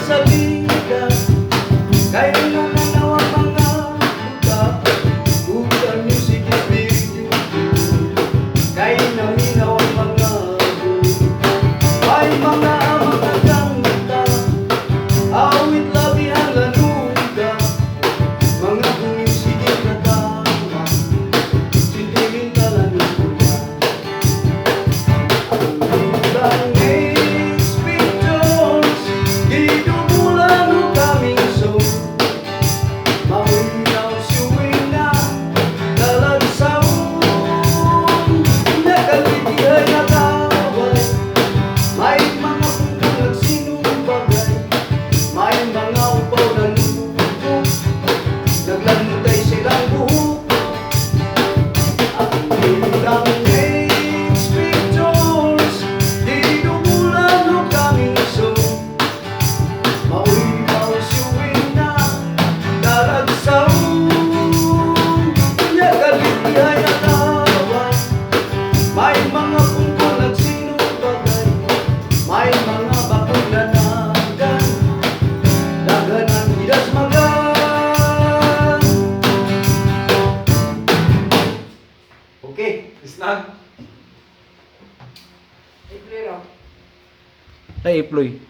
sa vida, kaya nananaw ang mga buta. Utan music is video, kaya naminaw ang mga buta. May mga kanta, awit labi ang lanuda, mga bumisigit na tama, sentimental ang kuya. Ang next pictures, dito mula no coming soon. Mawinaw siwing na lalagsaon, nakalitihay na tawag. May mga puntong nagsinumbagay, may mga upaw na lubog, naglanutay silang buhok. Ang gandang next pictures, dito mula no coming soon. Mawinaw siwing na lalagsaon, nakalitihay na tawag. May mga puntong nagsinumbagay, may mga bakong nanagan, dagan ang gidas magan. Okay, Snag. Iplero. Ay, Iploy.